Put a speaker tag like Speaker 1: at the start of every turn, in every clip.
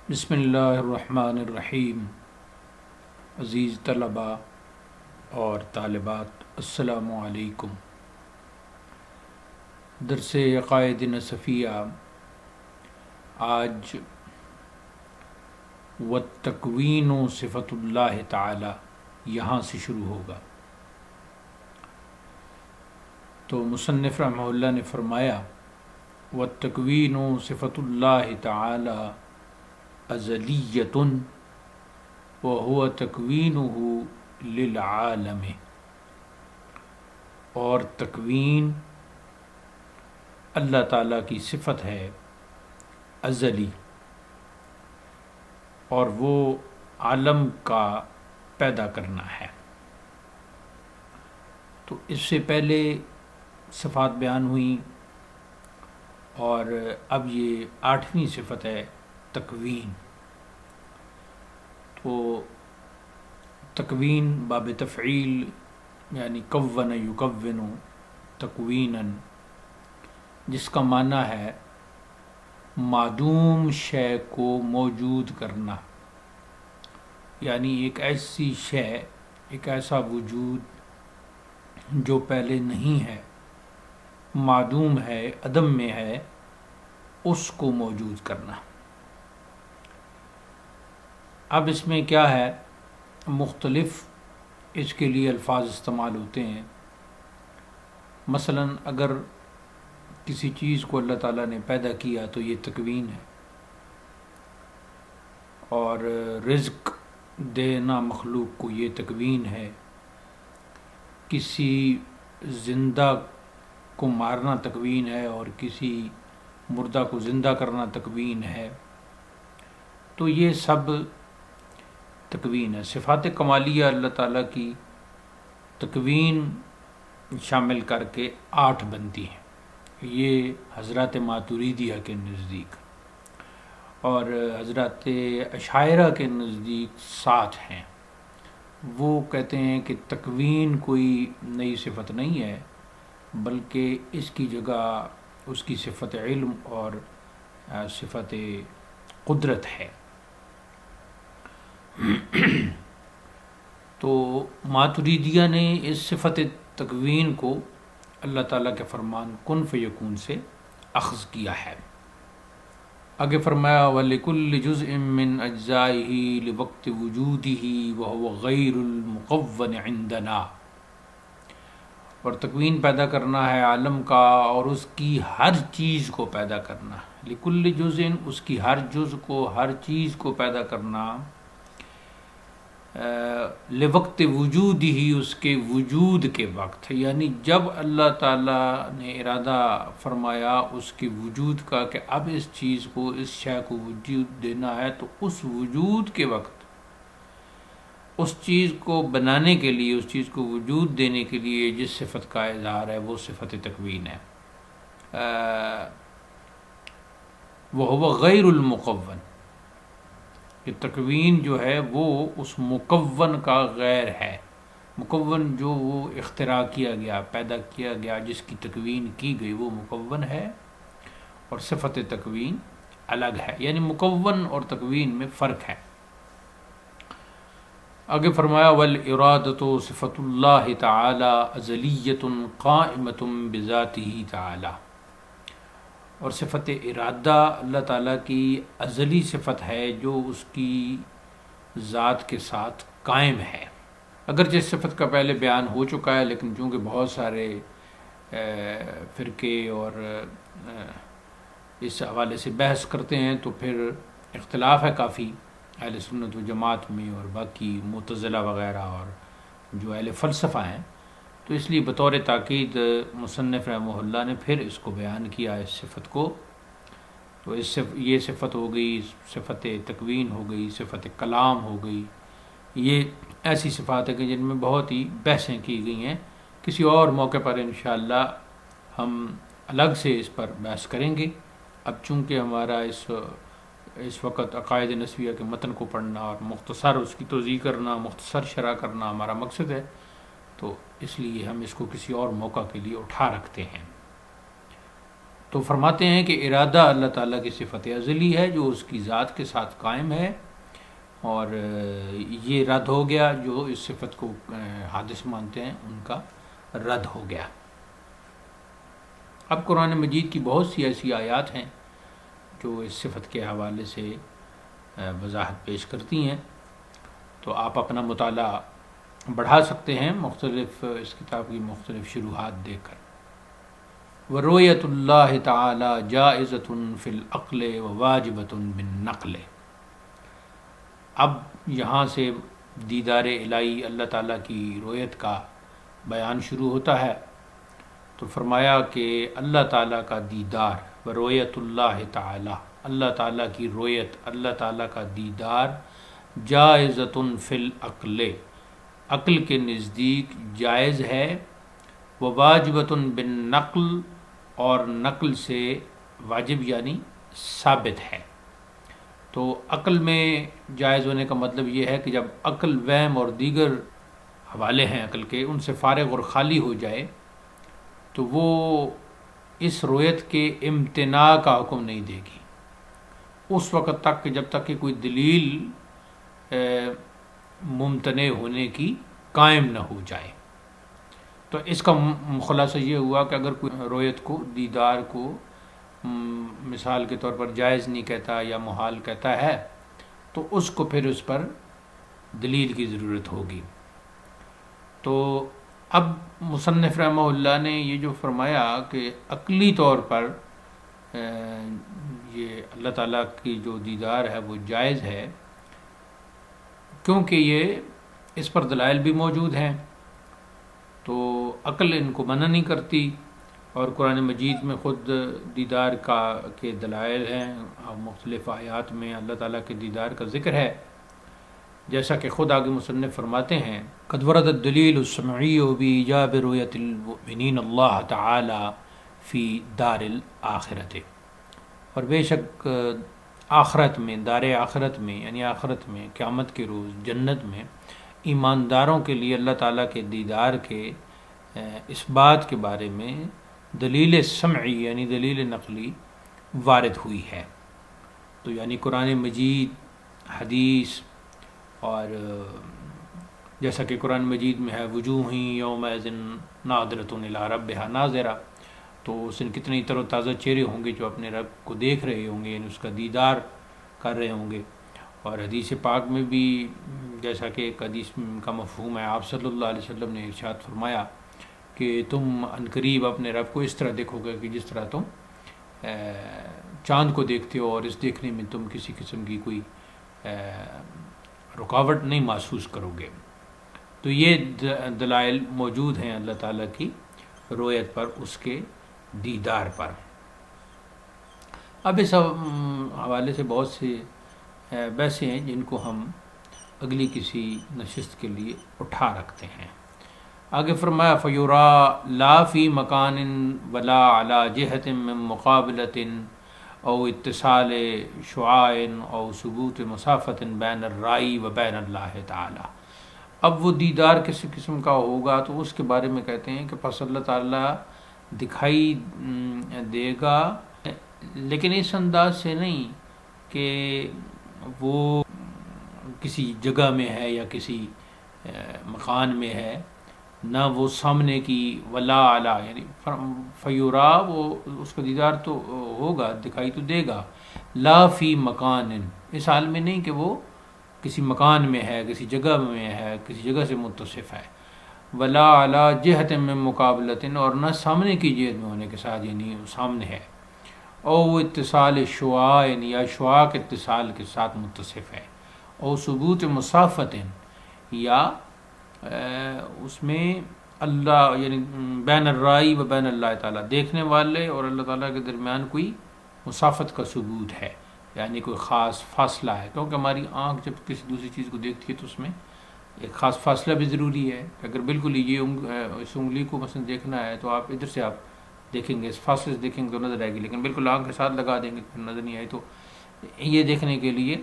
Speaker 1: بسم اللہ الرحمن الرحیم۔ عزیز طلباء اور طالبات، السلام علیکم۔ درس عقائد نصفیہ آج والتکوین صفت اللہ تعالی یہاں سے شروع ہوگا۔ تو مصنف رحمہ اللہ نے فرمایا والتکوین صفت اللہ تعالی ازلیۃ وہو تکوینہ للعالم، اور تکوین اللہ تعالیٰ کی صفت ہے ازلی، اور وہ عالم کا پیدا کرنا ہے۔ تو اس سے پہلے صفات بیان ہوئیں، اور اب یہ 8ویں صفت ہے تکوین۔ تو تکوین باب تفعیل یعنی کون یکون تکوینا، جس کا معنی ہے معدوم شے کو موجود کرنا، یعنی ایک ایسی شے، ایک ایسا وجود جو پہلے نہیں ہے، معدوم ہے، عدم میں ہے، اس کو موجود کرنا۔ اب اس میں کیا ہے، مختلف اس کے لیے الفاظ استعمال ہوتے ہیں۔ مثلا اگر کسی چیز کو اللہ تعالیٰ نے پیدا کیا تو یہ تکوین ہے، اور رزق دینا مخلوق کو یہ تکوین ہے، کسی زندہ کو مارنا تکوین ہے، اور کسی مردہ کو زندہ کرنا تکوین ہے۔ تو یہ سب تکوین ہے۔ صفات کمالیہ اللہ تعالیٰ کی تکوین شامل کر کے 8 بنتی ہیں۔ یہ حضرات ماتریدیہ کے نزدیک اور حضرات اشاعرہ کے نزدیک 7 ہیں۔ وہ کہتے ہیں کہ تکوین کوئی نئی صفت نہیں ہے، بلکہ اس کی جگہ اس کی صفت علم اور صفت قدرت ہے۔ تو ماتریدیہ نے اس صفت تکوین کو اللہ تعالیٰ کے فرمان کن فیکون سے اخذ کیا ہے۔ آگے فرمایا وَلِكُلِّ جُزْءٍ مِّنْ أَجْزَائِهِ لِوَقْتِ وُجُودِهِ وَهُوَ غَيْرُ الْمُقَوَّنِ عِندَنَا، اور تکوین پیدا کرنا ہے عالم کا، اور اس کی ہر چیز کو پیدا کرنا، لِكُلِّ جُزْءٍ اس کی ہر جز کو، ہر چیز کو پیدا کرنا، لوقت وجود ہی اس کے وجود کے وقت، یعنی جب اللہ تعالیٰ نے ارادہ فرمایا اس کے وجود کا کہ اب اس چیز کو، اس شے کو وجود دینا ہے، تو اس وجود کے وقت اس چیز کو بنانے کے لیے، اس چیز کو وجود دینے کے لیے جس صفت کا اظہار ہے وہ صفت تکوین ہے۔ وَهُوَ غَيْرُ الْمُقَوَّن، کہ تکوین جو ہے وہ اس مکون کا غیر ہے۔ مکون جو وہ اختراع کیا گیا، پیدا کیا گیا، جس کی تکوین کی گئی، وہ مکون ہے، اور صفت تکوین الگ ہے، یعنی مکون اور تکوین میں فرق ہے۔ آگے فرمایا وَالْإِرَادَةُ صِفَةُ اللَّهِ تَعَالَى أَزَلِيَّةٌ قَائِمَةٌ بِذَاتِهِ تَعَالَى، اور صفت ارادہ اللہ تعالیٰ کی ازلی صفت ہے جو اس کی ذات کے ساتھ قائم ہے۔ اگرچہ اس صفت کا پہلے بیان ہو چکا ہے، لیکن چونکہ بہت سارے فرقے اور اس حوالے سے بحث کرتے ہیں، تو پھر اختلاف ہے کافی اہل سنت و جماعت میں، اور باقی معتزلہ وغیرہ اور جو اہل فلسفہ ہیں۔ تو اس لیے بطور تاکید مصنف رحمہ اللہ نے پھر اس کو بیان کیا، اس صفت کو۔ تو اس سے یہ صفت ہو گئی، صفت تکوین ہو گئی، صفت کلام ہو گئی۔ یہ ایسی صفات ہے کہ جن میں بہت ہی بحثیں کی گئی ہیں۔ کسی اور موقع پر انشاءاللہ ہم الگ سے اس پر بحث کریں گے۔ اب چونکہ ہمارا اس وقت عقائد نصفیہ کے متن کو پڑھنا اور مختصر اس کی توضیح کرنا، مختصر شرح کرنا ہمارا مقصد ہے، تو اس لیے ہم اس کو کسی اور موقع کے لیے اٹھا رکھتے ہیں۔ تو فرماتے ہیں کہ ارادہ اللہ تعالیٰ کی صفت ازلی ہے جو اس کی ذات کے ساتھ قائم ہے، اور یہ رد ہو گیا جو اس صفت کو حادث مانتے ہیں، ان کا رد ہو گیا۔ اب قرآن مجید کی بہت سی ایسی آیات ہیں جو اس صفت کے حوالے سے وضاحت پیش کرتی ہیں، تو آپ اپنا مطالعہ بڑھا سکتے ہیں مختلف اس کتاب کی مختلف شروحات دیکھ کر۔ وَرُؤْيَةُ اللَّهِ تَعَالَى جَائِزَةٌ فِي الْعَقْلِ وَوَاجِبَةٌ بِالنَّقْلِ۔ اب یہاں سے دیدار الہی، اللہ تعالیٰ کی رؤیت کا بیان شروع ہوتا ہے، تو فرمایا کہ اللہ تعالیٰ کا دیدار، وَرُؤْيَةُ اللَّهِ تَعَالَى، اللہ تعالیٰ کی رؤیت، اللہ تعالیٰ کا دیدار، جائزۃ فی العقل، عقل کے نزدیک جائز ہے، وواجبۃ بالنقل، اور نقل سے واجب یعنی ثابت ہے۔ تو عقل میں جائز ہونے کا مطلب یہ ہے کہ جب عقل، وہم اور دیگر حوالے ہیں عقل کے، ان سے فارغ اور خالی ہو جائے تو وہ اس رؤیت کے امتناع کا حکم نہیں دے گی اس وقت تک کہ جب تک کہ کوئی دلیل ممتنع ہونے کی قائم نہ ہو جائے۔ تو اس کا خلاصہ یہ ہوا کہ اگر کوئی رؤیت کو، دیدار کو مثال کے طور پر جائز نہیں کہتا یا محال کہتا ہے، تو اس کو پھر اس پر دلیل کی ضرورت ہوگی۔ تو اب مصنف رحمہ اللہ نے یہ جو فرمایا کہ عقلی طور پر یہ اللہ تعالیٰ کی جو دیدار ہے وہ جائز ہے، کیونکہ یہ اس پر دلائل بھی موجود ہیں، تو عقل ان کو منع نہیں کرتی، اور قرآن مجید میں خود دیدار کے دلائل ہیں، اور مختلف آیات میں اللہ تعالیٰ کے دیدار کا ذکر ہے، جیسا کہ خود آگے مصنف فرماتے ہیں قد ورد الدلیل السمعی بإیجاب رؤیت المؤمنین اللہ تعالی فی دار الآخرت، اور بے شک آخرت میں، دار آخرت میں یعنی آخرت میں، قیامت کے روز جنت میں ایمانداروں کے لیے اللہ تعالیٰ کے دیدار کے اس بات کے بارے میں دلیل سمعی یعنی دلیل نقلی وارد ہوئی ہے۔ تو یعنی قرآن مجید، حدیث، اور جیسا کہ قرآن مجید میں ہے وجوہ یومئذ ناظرۃ الی ربہا ناظرہ، تو اس دن کتنے تر و تازہ چہرے ہوں گے جو اپنے رب کو دیکھ رہے ہوں گے، یعنی اس کا دیدار کر رہے ہوں گے۔ اور حدیث پاک میں بھی جیسا کہ ایک حدیث کا مفہوم ہے، آپ صلی اللہ علیہ وسلم نے ارشاد فرمایا کہ تم عنقریب اپنے رب کو اس طرح دیکھو گے کہ جس طرح تم چاند کو دیکھتے ہو، اور اس دیکھنے میں تم کسی قسم کی کوئی رکاوٹ نہیں محسوس کرو گے۔ تو یہ دلائل موجود ہیں اللہ تعالیٰ کی رؤیت پر، اس کے دیدار پر۔ اب اس حوالے سے بہت سے بحثیں ہیں جن کو ہم اگلی کسی نشست کے لیے اٹھا رکھتے ہیں۔ آگے فرمایا فَيُرَى لَا فِي مَكَانٍ وَلَا عَلَى جِهَةٍ مِّن مُقَابِلَةٍ او اتصال شعاع او ثبوت مسافت بین الرائی و بین اللہ تعالی۔ اب وہ دیدار کس قسم کا ہوگا تو اس کے بارے میں کہتے ہیں کہ پس اللہ تعالیٰ دکھائی دے گا، لیکن اس انداز سے نہیں کہ وہ کسی جگہ میں ہے یا کسی مکان میں ہے، نہ وہ سامنے کی، ولا اعلیٰ یعنی فیورا، وہ اس کا دیدار تو ہوگا، دکھائی تو دے گا، لا فی مکان، اس حال میں نہیں کہ وہ کسی مکان میں ہے، کسی جگہ میں ہے، کسی جگہ سے متصف ہے، ولا اعلیٰ جہت میں مقابلت، اور نہ سامنے کی جہت میں ہونے کے ساتھ یعنی سامنے ہے، او اتصال شعاع یا شعاع کے اتصال کے ساتھ متصف ہے، او ثبوت مسافت، یا اس میں اللہ یعنی بین الرائی و بین اللہ تعالیٰ، دیکھنے والے اور اللہ تعالیٰ کے درمیان کوئی مسافت کا ثبوت ہے، یعنی کوئی خاص فاصلہ ہے، کیونکہ ہماری آنکھ جب کسی دوسری چیز کو دیکھتی ہے تو اس میں ایک خاص فاصلہ بھی ضروری ہے۔ اگر بالکل یہ اس انگلی کو مثلا دیکھنا ہے تو آپ ادھر سے آپ دیکھیں گے، اس فاصلے سے دیکھیں گے تو نظر آئے گی، لیکن بالکل آنکھ کے ساتھ لگا دیں گے پھر نظر نہیں آئی، تو یہ دیکھنے کے لیے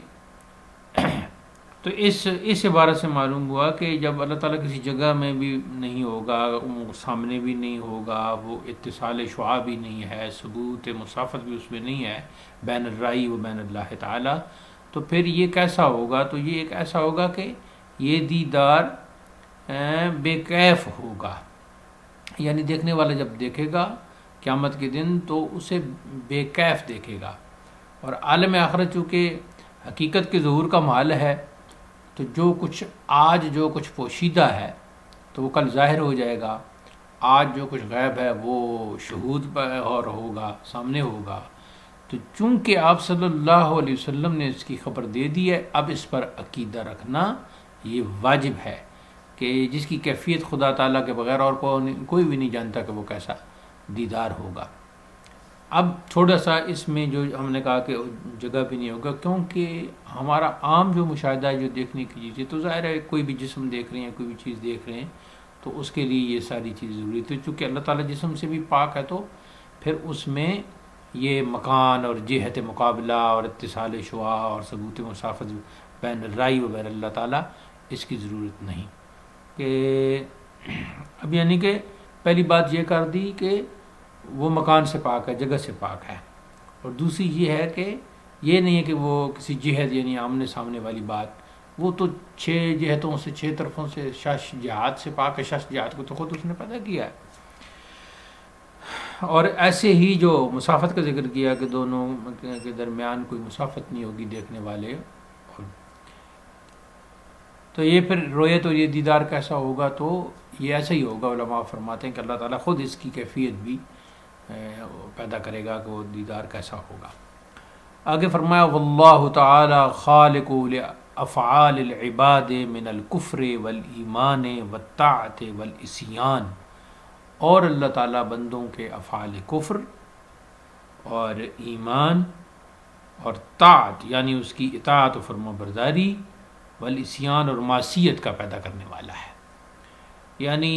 Speaker 1: تو تو اس عبارت سے معلوم ہوا کہ جب اللہ تعالیٰ کسی جگہ میں بھی نہیں ہوگا، وہ سامنے بھی نہیں ہوگا، وہ اتصال شعاع بھی نہیں ہے، ثبوت مسافت بھی اس میں نہیں ہے بین الرائی و بین اللہ تعالیٰ، تو پھر یہ کیسا ہوگا؟ تو یہ ایک ایسا ہوگا کہ یہ دیدار بے کیف ہوگا، یعنی دیکھنے والا جب دیکھے گا قیامت کے دن تو اسے بے کیف دیکھے گا۔ اور عالم آخرت چونکہ حقیقت کے ظہور کا محل ہے، تو جو کچھ پوشیدہ ہے تو وہ کل ظاہر ہو جائے گا، آج جو کچھ غیب ہے وہ شہود پر اور ہوگا، سامنے ہوگا۔ تو چونکہ آپ صلی اللہ علیہ وسلم نے اس کی خبر دے دی ہے، اب اس پر عقیدہ رکھنا یہ واجب ہے کہ جس کی کیفیت خدا تعالیٰ کے بغیر اور کوئی بھی نہیں جانتا کہ وہ کیسا دیدار ہوگا۔ اب تھوڑا سا اس میں جو ہم نے کہا کہ جگہ بھی نہیں ہوگا، کیونکہ ہمارا عام جو مشاہدہ ہے، جو دیکھنے کی چیز ہے، تو ظاہر ہے کوئی بھی جسم دیکھ رہے ہیں، کوئی بھی چیز دیکھ رہے ہیں، تو اس کے لیے یہ ساری چیز ضروری تھی۔ چونکہ اللہ تعالیٰ جسم سے بھی پاک ہے، تو پھر اس میں یہ مکان اور جہت مقابلہ اور اتصال شعاع اور ثبوت مسافت بین الرائی و بین اللہ تعالیٰ، اس کی ضرورت نہیں۔ کہ اب یعنی کہ پہلی بات یہ کر دی کہ وہ مکان سے پاک ہے، جگہ سے پاک ہے، اور دوسری یہ ہے کہ یہ نہیں ہے کہ وہ کسی جہت یعنی آمنے سامنے والی بات، وہ تو 6 جہتوں سے، 6 طرفوں سے، شش جہات سے پاک ہے۔ شش جہات کو تو خود اس نے پیدا کیا ہے۔ اور ایسے ہی جو مسافت کا ذکر کیا کہ دونوں کے درمیان کوئی مسافت نہیں ہوگی دیکھنے والے، تو یہ پھر رویت اور یہ دیدار کیسا ہوگا؟ تو یہ ایسا ہی ہوگا۔ علماء فرماتے ہیں کہ اللہ تعالیٰ خود اس کی کیفیت بھی پیدا کرے گا کہ وہ دیدار کیسا ہوگا۔ آگے فرمایا واللہ تعالی خالق لافعال العباد من الکفر والایمان والطاعت والعصیان، اور اللہ تعالیٰ بندوں کے افعال کفر اور ایمان اور طاعت یعنی اس کی اطاعت و فرما برداری والعصیان اور معصیت کا پیدا کرنے والا ہے۔ یعنی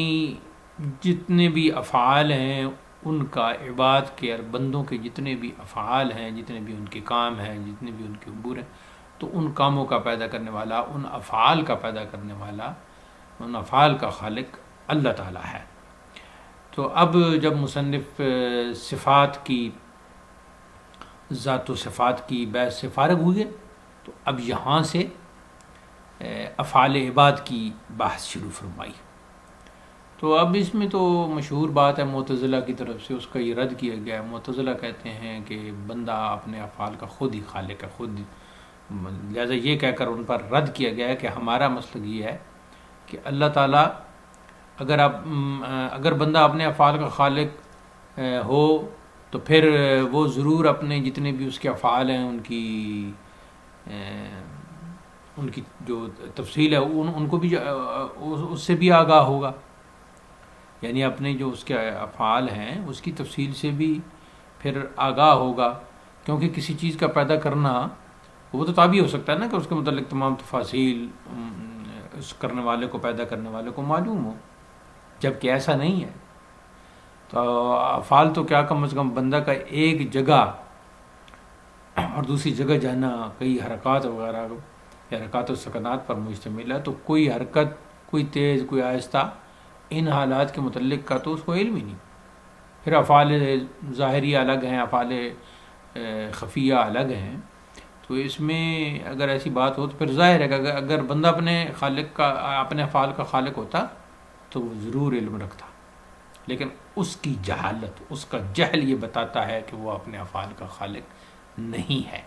Speaker 1: جتنے بھی افعال ہیں ان کا، عباد کے اور بندوں کے جتنے بھی افعال ہیں، جتنے بھی ان کے کام ہیں، جتنے بھی ان کے امور ہیں، تو ان کاموں کا پیدا کرنے والا، ان افعال کا پیدا کرنے والا، ان افعال کا خالق اللہ تعالیٰ ہے۔ تو اب جب مصنف صفات کی، ذات و صفات کی بحث سے فارغ ہوئے، تو اب یہاں سے افعال عباد کی بحث شروع فرمائی۔ تو اب اس میں تو مشہور بات ہے معتزلہ کی طرف سے، اس کا یہ رد کیا گیا ہے۔ معتزلہ کہتے ہیں کہ بندہ اپنے افعال کا خود ہی خالق ہے، خود، لہذا یہ کہہ کر ان پر رد کیا گیا ہے کہ ہمارا مسلک یہ ہے کہ اللہ تعالیٰ اگر بندہ اپنے افعال کا خالق ہو تو پھر وہ ضرور اپنے جتنے بھی اس کے افعال ہیں ان کی جو تفصیل ہے ان کو بھی اس سے بھی آگاہ ہوگا، یعنی اپنے جو اس کے افعال ہیں اس کی تفصیل سے بھی پھر آگاہ ہوگا، کیونکہ کسی چیز کا پیدا کرنا وہ تو تابع ہو سکتا ہے نا کہ اس کے متعلق تمام تفاصیل اس کرنے والے کو، پیدا کرنے والے کو معلوم ہو، جبکہ ایسا نہیں ہے۔ تو افعال تو کیا کم از کم بندہ کا ایک جگہ اور دوسری جگہ جانا، کئی حرکات وغیرہ یا حرکات و سکنات پر مشتمل ہے، تو کوئی حرکت، کوئی تیز، کوئی آہستہ، ان حالات کے متعلق کا تو اس کو علم ہی نہیں۔ پھر افعال ظاہریہ الگ ہیں، افعال خفیہ الگ ہیں، تو اس میں اگر ایسی بات ہو تو پھر ظاہر ہے کہ اگر بندہ اپنے افعال کا خالق ہوتا تو وہ ضرور علم رکھتا، لیکن اس کی جہالت، اس کا جہل یہ بتاتا ہے کہ وہ اپنے افعال کا خالق نہیں ہے،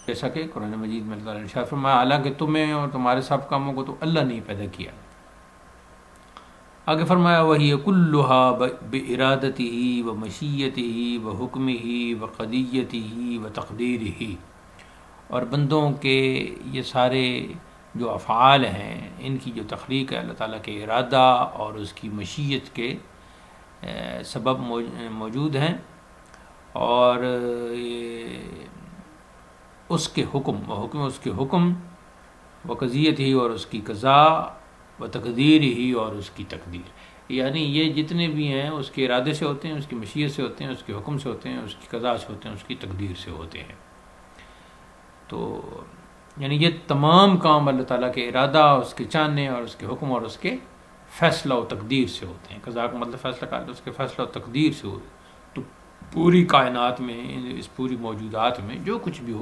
Speaker 1: جیسا کہ قرآن مجید میں اللہ تعالیٰ نے ارشاد فرمایا حالانکہ تمہیں اور تمہارے سب کاموں کو تو اللہ نے پیدا کیا۔ آگے فرمایا وَهِيَ كُلُّهَا بِإِرَادَتِهِ وَمَشِيَّتِهِ وَحُكْمِهِ وَقَضِيَّتِهِ وَتَقْدِيرِهِ، اور بندوں کے یہ سارے جو افعال ہیں ان کی جو تخلیق ہے اللہ تعالیٰ کے ارادہ اور اس کی مشیت کے سبب موجود ہیں، اور اس کے حکم اس کے حکم وقضیت ہی اور اس کی قضا وتقدیر ہی اور اس کی تقدیر، یعنی یہ جتنے بھی ہیں اس کے ارادے سے ہوتے ہیں، اس کی مشیت سے ہوتے ہیں، اس کے حکم سے ہوتے ہیں، اس کی قضا سے ہوتے ہیں، اس کی تقدیر سے ہوتے ہیں۔ تو یعنی یہ تمام کام اللہ تعالیٰ کے ارادہ، اس کے چاہنے اور اس کے حکم اور اس کے فیصلہ و تقدیر سے ہوتے ہیں. قضاء کا مطلب فیصلہ کر اس کے فیصلہ و تقدیر سے ہوتے ہیں. تو پوری کائنات میں، اس پوری موجودات میں جو کچھ بھی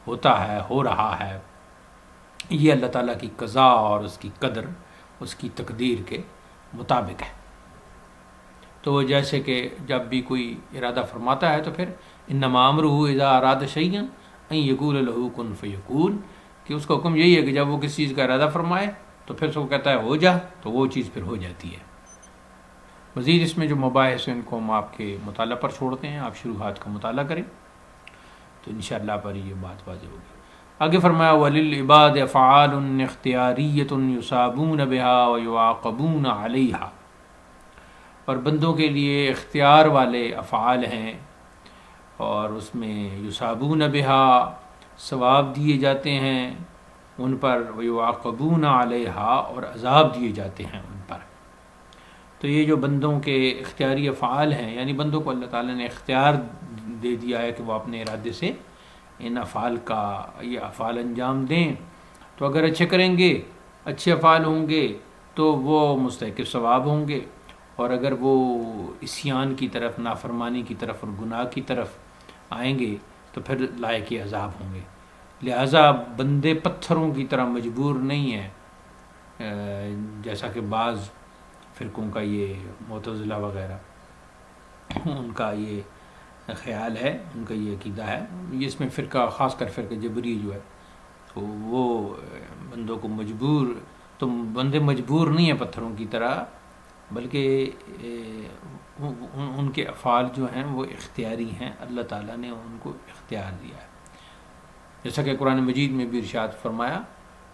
Speaker 1: ہوتا ہے، ہو رہا ہے، یہ اللہ تعالیٰ کی قضاء اور اس کی قدر، اس کی تقدیر کے مطابق ہے. تو جیسے کہ جب بھی کوئی ارادہ فرماتا ہے تو پھر انما امرہ اذا اراد شیئا ان یقول له کن فیکون، کہ اس کا حکم یہی ہے کہ جب وہ کسی چیز کا ارادہ فرمائے تو پھر اس کو کہتا ہے ہو جا، تو وہ چیز پھر ہو جاتی ہے. مزید اس میں جو مباحث ہیں ان کو ہم آپ کے مطالعہ پر چھوڑتے ہیں، آپ شروحات کا مطالعہ کریں تو انشاءاللہ پر یہ بات واضح ہوگی. آگے فرمایا وَلِلْعِبَادِ أَفْعَالٌ اخْتِيَارِيَّةٌ يُصَابُونَ بِهَا وَيُعَاقَبُونَ عَلَيْهَا، اور بندوں کے لیے اختیار والے افعال ہیں اور اس میں یصابون بہا، ثواب دیے جاتے ہیں ان پر، ویعاقبون علیہا، اور عذاب دیے جاتے ہیں ان پر. تو یہ جو بندوں کے اختیاری افعال ہیں، یعنی بندوں کو اللہ تعالیٰ نے اختیار دے دیا ہے کہ وہ اپنے ارادے سے ان افعال کا یہ افعال انجام دیں. تو اگر اچھے کریں گے، اچھے افعال ہوں گے تو وہ مستحق ثواب ہوں گے، اور اگر وہ عصیان کی طرف، نافرمانی کی طرف اور گناہ کی طرف آئیں گے تو پھر لائق عذاب ہوں گے. لہٰذا بندے پتھروں کی طرح مجبور نہیں ہیں، جیسا کہ بعض فرقوں کا یہ معتزلہ وغیرہ ان کا یہ خیال ہے، ان کا یہ عقیدہ ہے. اس میں فرقہ، خاص کر فرقہ جبری جو ہے، تو وہ بندوں کو مجبور، تو بندے مجبور نہیں ہیں پتھروں کی طرح، بلکہ ان کے افعال جو ہیں وہ اختیاری ہیں، اللہ تعالیٰ نے ان کو اختیار دیا ہے. جیسا کہ قرآن مجید میں بھی ارشاد فرمایا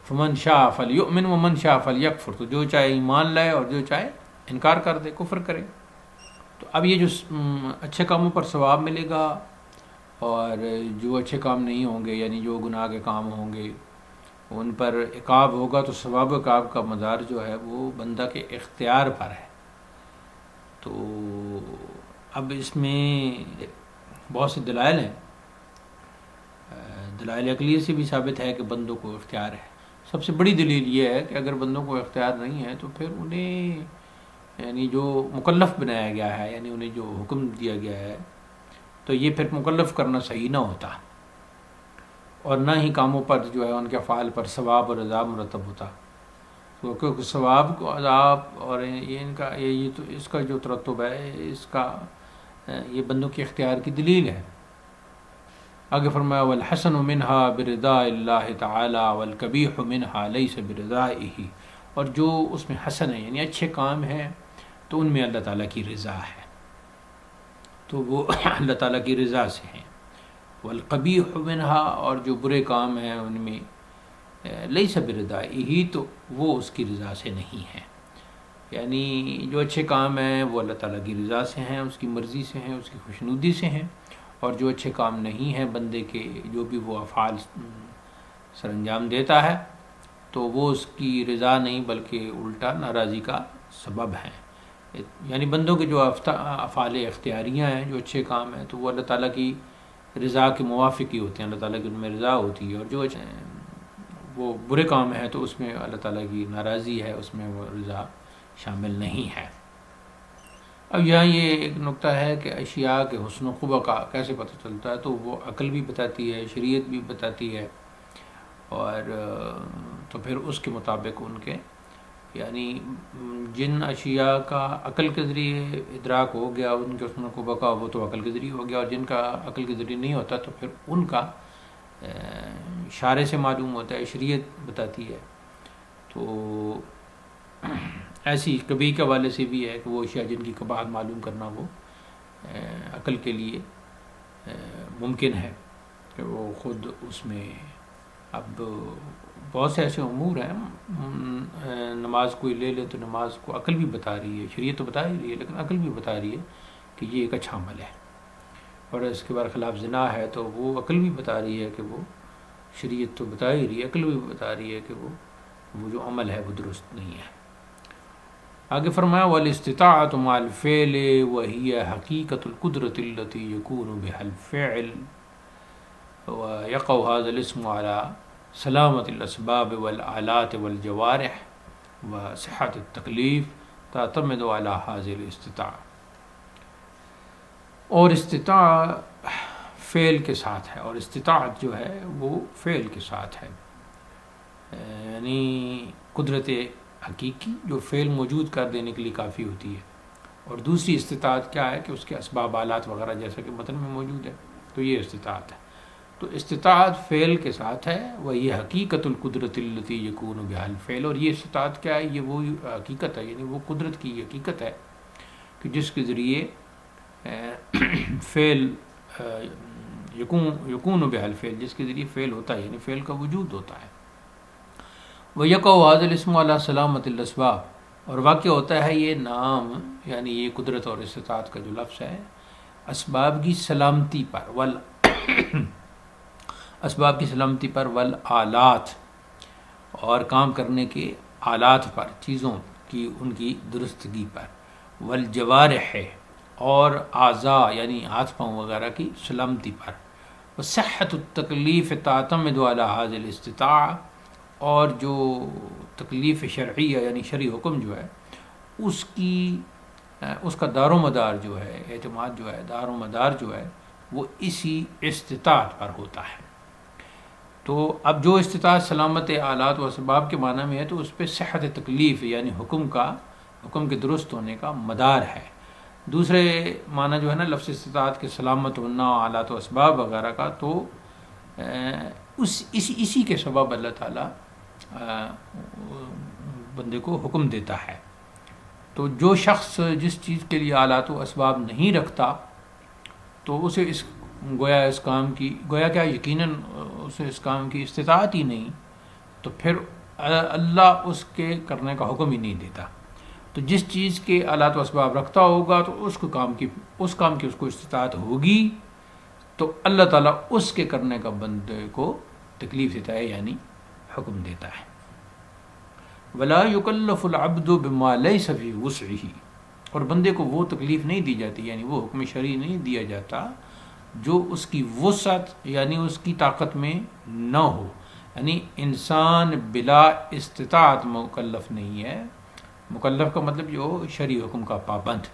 Speaker 1: فمن شاء فلیؤمن ومن شاء فلیکفر، تو جو چاہے ایمان لائے اور جو چاہے انکار کر دے، کفر کرے. تو اب یہ جو اچھے کاموں پر ثواب ملے گا اور جو اچھے کام نہیں ہوں گے، یعنی جو گناہ کے کام ہوں گے ان پر عقاب ہوگا، تو ثواب و عقاب کا مدار جو ہے وہ بندہ کے اختیار پر ہے. تو اب اس میں بہت سے دلائل ہیں، دلائل عقلیہ سے بھی ثابت ہے کہ بندوں کو اختیار ہے. سب سے بڑی دلیل یہ ہے کہ اگر بندوں کو اختیار نہیں ہے تو پھر انہیں، یعنی جو مکلف بنایا گیا ہے، یعنی انہیں جو حکم دیا گیا ہے، تو یہ پھر مکلف کرنا صحیح نہ ہوتا، اور نہ ہی کاموں پر جو ہے ان کے افعال پر ثواب اور عذاب مرتب ہوتا. تو کیونکہ ثواب کو عذاب اور یہ ان کا یہ تو اس کا جو ترتب ہے، اس کا یہ بندوں کے اختیار کی دلیل ہے. آگے فرمایا والحسن منها برضاء اللہ تعالی والقبیح منها لیس برضائہ، اور جو اس میں حسن ہے یعنی اچھے کام ہیں تو ان میں اللہ تعالیٰ کی رضا ہے، تو وہ اللہ تعالیٰ کی رضا سے ہیں. والقبیح منها، اور جو برے کام ہیں ان میں لیس برضائہ، تو وہ اس کی رضا سے نہیں ہیں. یعنی جو اچھے کام ہیں وہ اللہ تعالیٰ کی رضا سے ہیں، اس کی مرضی سے ہیں، اس کی خوشنودی سے ہیں، اور جو اچھے کام نہیں ہیں بندے کے، جو بھی وہ افعال سر انجام دیتا ہے، تو وہ اس کی رضا نہیں بلکہ الٹا ناراضی کا سبب ہیں. یعنی بندوں کے جو افعال اختیاریاں ہیں، جو اچھے کام ہیں، تو وہ اللہ تعالیٰ کی رضا کے موافق ہی ہوتے ہیں، اللہ تعالیٰ کی ان میں رضا ہوتی ہے. اور جو وہ برے کام ہیں تو اس میں اللہ تعالیٰ کی ناراضی ہے، اس میں وہ رضا شامل نہیں ہے. اب یہاں یہ ایک نقطہ ہے کہ اشیاء کے حسن و قبح کا کیسے پتہ چلتا ہے، تو وہ عقل بھی بتاتی ہے، شریعت بھی بتاتی ہے، اور تو پھر اس کے مطابق ان کے، یعنی جن اشیاء کا عقل کے ذریعے ادراک ہو گیا ان کے حسن و قبح کا، وہ تو عقل کے ذریعے ہو گیا، اور جن کا عقل کے ذریعے نہیں ہوتا تو پھر ان کا اشارے سے معلوم ہوتا ہے، شریعت بتاتی ہے. تو ایسی کبھی کے حوالے سے بھی ہے کہ وہ اشیاء جن کی قباحت معلوم کرنا وہ عقل کے لیے ممکن ہے کہ وہ خود اس میں. اب بہت سے ایسے امور ہیں، نماز کوئی لے لے تو نماز کو عقل بھی بتا رہی ہے، شریعت تو بتا ہی رہی ہے، لیکن عقل بھی بتا رہی ہے کہ یہ ایک اچھا عمل ہے. اور اس کے بعد خلاف زنا ہے تو وہ عقل بھی بتا رہی ہے کہ وہ، شریعت تو بتا ہی رہی ہے، عقل بھی بتا رہی ہے کہ وہ جو عمل ہے وہ درست نہیں ہے. آگے فرمایا والاستطاعت مع الفعل وهي حقیقت القدرت التي يكون بها الفعل ويقع هذا الاسم على سلامت الاسباب والآلات والجوارح وصحت التکلیف تعتمد علی حاضر الاستطاع. اور استطاع فعل کے ساتھ ہے، اور استطاعت جو ہے وہ فعل کے ساتھ ہے، یعنی قدرت حقیقی جو فعل موجود کر دینے کے لیے کافی ہوتی ہے، اور دوسری استطاعت کیا ہے کہ اس کے اسباب آلات وغیرہ جیسا کہ متن میں موجود ہے، تو یہ استطاعت ہے. تو استطاعت فعل کے ساتھ ہے، وہ یہ حقیقت القدرت التی یکون بہا الفعل. اور یہ استطاعت کیا ہے؟ یہ وہ حقیقت ہے، یعنی وہ قدرت کی حقیقت ہے کہ جس کے ذریعے فعل یکون بہا الفعل، جس کے ذریعے فعل ہوتا ہے، یعنی فعل کا وجود ہوتا ہے. وَيَقَعُ هَذَا الْاسْمُ عَلَى سَلَامَةِ الْأَسْبَابِ. اور واقع ہوتا ہے یہ نام، یعنی یہ قدرت اور استطاعت کا جو لفظ ہے، اسباب کی سلامتی پر، اسباب کی سلامتی پر، والآلات، اور کام کرنے کے آلات پر، چیزوں کی ان کی درستگی پر، والجوارح، اور اعضاء یعنی ہاتھ پاؤں وغیرہ کی سلامتی پر، وصحت التکلیف تعتمد علی حاضر الاستطاع. اور جو تکلیف شرعیہ یعنی شرعی حکم جو ہے اس کا دار و مدار جو ہے، اعتماد جو ہے، دار و مدار جو ہے وہ اسی استطاعت پر ہوتا ہے. تو اب جو استطاعت سلامت آلات و اسباب کے معنی میں ہے تو اس پہ صحت تکلیف یعنی حکم کے درست ہونے کا مدار ہے. دوسرے معنی جو ہے نا لفظ استطاعت کے سلامت ہونا آلات و اسباب وغیرہ کا، تو اسی کے سبب اللہ تعالیٰ بندے کو حکم دیتا ہے. تو جو شخص جس چیز کے لیے آلات و اسباب نہیں رکھتا تو اسے گویا کیا یقیناً اسے اس کام کی استطاعت ہی نہیں، تو پھر اللہ اس کے کرنے کا حکم ہی نہیں دیتا. تو جس چیز کے آلات و اسباب رکھتا ہوگا تو اس کام کی اس کو استطاعت ہوگی، تو اللہ تعالیٰ اس کے کرنے کا بندے کو تکلیف دیتا ہے، یعنی حکم دیتا ہے. ولا یکلف العبد بما لیس فی وسعہ. اور بندے کو وہ تکلیف نہیں دی جاتی، یعنی وہ حکم شرعی نہیں دیا جاتا جو اس کی وسعت یعنی اس کی طاقت میں نہ ہو. یعنی انسان بلا استطاعت مکلف نہیں ہے. مکلف کا مطلب جو شرعی حکم کا پابند.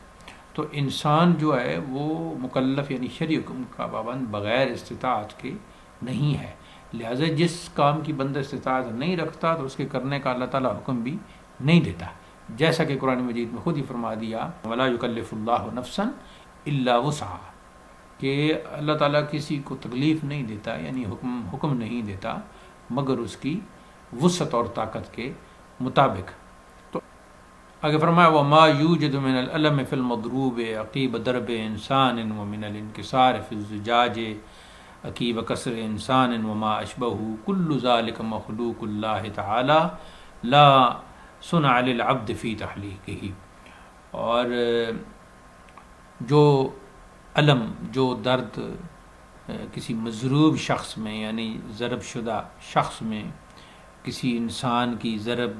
Speaker 1: تو انسان جو ہے وہ مکلف یعنی شرعی حکم کا پابند بغیر استطاعت کے نہیں ہے. لہٰذا جس کام کی بندہ استطاعت نہیں رکھتا تو اس کے کرنے کا اللہ تعالیٰ حکم بھی نہیں دیتا، جیسا کہ قرآن مجید میں خود ہی فرما دیا وَلَا يُكَلِّفُ اللَّهُ نَفْسًا إِلَّا وُسْعَهَا، کہ اللہ تعالیٰ کسی کو تکلیف نہیں دیتا، یعنی حکم نہیں دیتا مگر اس کی وسعت اور طاقت کے مطابق. تو آگے فرمایا وَمَا يُوجَدُ مِنَ الْأَلَمِ فِي الْمَضْرُوبِ عَقِيبَ ضَرْبِ إِنسَانٍ وَمِنَ الْإِنْكِسَارِ فِي الزُّجَاجِ عقیب کسر انسان وما اشبہ کل ذالک مخلوق اللہ تعالی لا صنع للعبد فی تخلیقہ. اور جو علم، جو درد کسی مضروب شخص میں یعنی ضرب شدہ شخص میں، کسی انسان کی ضرب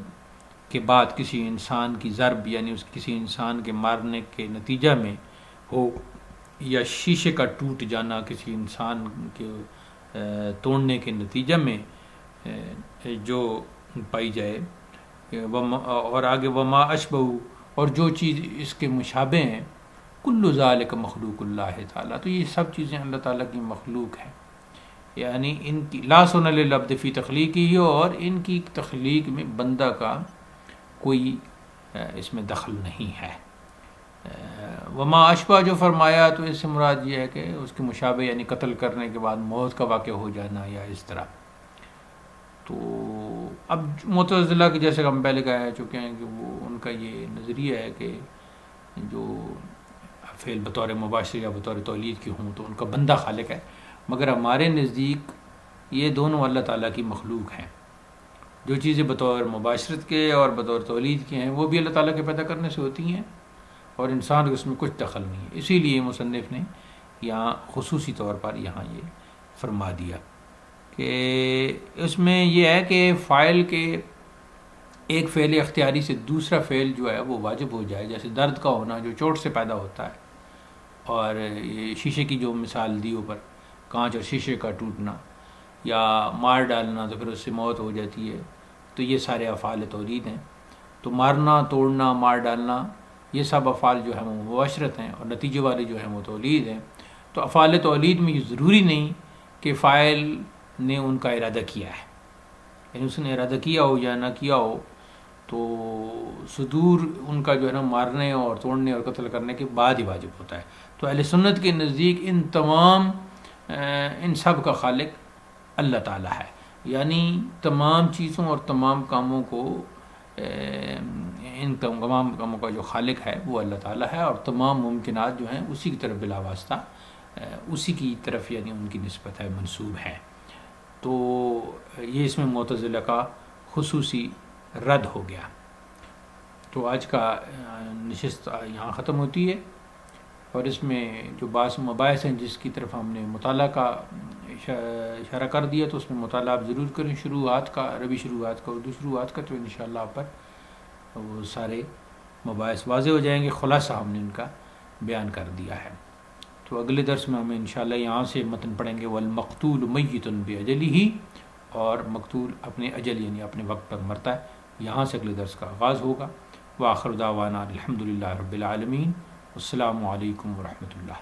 Speaker 1: کے بعد کسی انسان کی ضرب یعنی کسی انسان کے مارنے کے نتیجہ میں ہو، یا شیشے کا ٹوٹ جانا کسی انسان کے توڑنے کے نتیجہ میں جو پائی جائے، اور آگے وما اشبہ، اور جو چیز اس کے مشابہ ہیں، کل ذالک مخلوق اللہ تعالیٰ، تو یہ سب چیزیں اللہ تعالیٰ کی مخلوق ہیں، یعنی ان کی لا صنع للعبد فی تخلیقہ، اور ان کی تخلیق میں بندہ کا کوئی اس میں دخل نہیں ہے. وما اشبہ جو فرمایا تو اس سے مراد یہ ہے کہ اس کے مشابہ یعنی قتل کرنے کے بعد موت کا واقع ہو جانا یا اس طرح. تو اب معتزلہ کے جیسے ہم پہلے کہہ چکے ہیں کہ وہ ان کا یہ نظریہ ہے کہ جو فعل بطور مباشر یا بطور تولید کی ہوں تو ان کا بندہ خالق ہے، مگر ہمارے نزدیک یہ دونوں اللہ تعالیٰ کی مخلوق ہیں. جو چیزیں بطور مباشرت کے اور بطور تولید کے ہیں وہ بھی اللہ تعالیٰ کے پیدا کرنے سے ہوتی ہیں، اور انسان اس میں کچھ دخل نہیں ہے. اسی لیے مصنف نے یہاں خصوصی طور پر یہاں یہ فرما دیا کہ اس میں یہ ہے کہ فاعل کے ایک فعل اختیاری سے دوسرا فعل جو ہے وہ واجب ہو جائے، جیسے درد کا ہونا جو چوٹ سے پیدا ہوتا ہے، اور شیشے کی جو مثال دی اوپر، کانچ اور شیشے کا ٹوٹنا، یا مار ڈالنا تو پھر اس سے موت ہو جاتی ہے، تو یہ سارے افعال تولید ہیں۔ تو مارنا، توڑنا، مار ڈالنا، یہ سب افعال جو ہیں وہ مباشرت ہیں، اور نتیجے والے جو ہیں وہ تولید ہیں۔ تو افعال تولید میں یہ ضروری نہیں کہ فاعل نے ان کا ارادہ کیا ہے، یعنی اس نے ارادہ کیا ہو یا نہ کیا ہو، تو صدور ان کا جو ہے نا مارنے اور توڑنے اور قتل کرنے کے بعد ہی واجب ہوتا ہے۔ تو اہل سنت کے نزدیک ان سب کا خالق اللہ تعالیٰ ہے، یعنی تمام چیزوں اور تمام کاموں کو ان تمام کاموں کا جو خالق ہے وہ اللہ تعالیٰ ہے، اور تمام ممکنات جو ہیں اسی کی طرف بلا واسطہ اسی کی طرف یعنی ان کی نسبت ہے، منسوب ہے۔ تو یہ اس میں معتزلہ کا خصوصی رد ہو گیا۔ تو آج کا نشست یہاں ختم ہوتی ہے، اور اس میں جو بعض مباحث ہیں جس کی طرف ہم نے مطالعہ کا اشارہ کر دیا، تو اس میں مطالعہ آپ ضرور کریں، شروعات کا، عربی شروعات کا، اردو شروعات کا، تو انشاءاللہ آپ پر وہ سارے مباحث واضح ہو جائیں گے۔ خلاصہ ہم نے ان کا بیان کر دیا ہے۔ تو اگلے درس میں ہم انشاءاللہ یہاں سے متن پڑھیں گے والمقتول میت باجلہ، اور مقتول اپنے اجل یعنی اپنے وقت پر مرتا ہے۔ یہاں سے اگلے درس کا آغاز ہوگا۔ وآخر دعوانا الحمدللہ رب العالمین، السلام علیکم ورحمۃ اللہ۔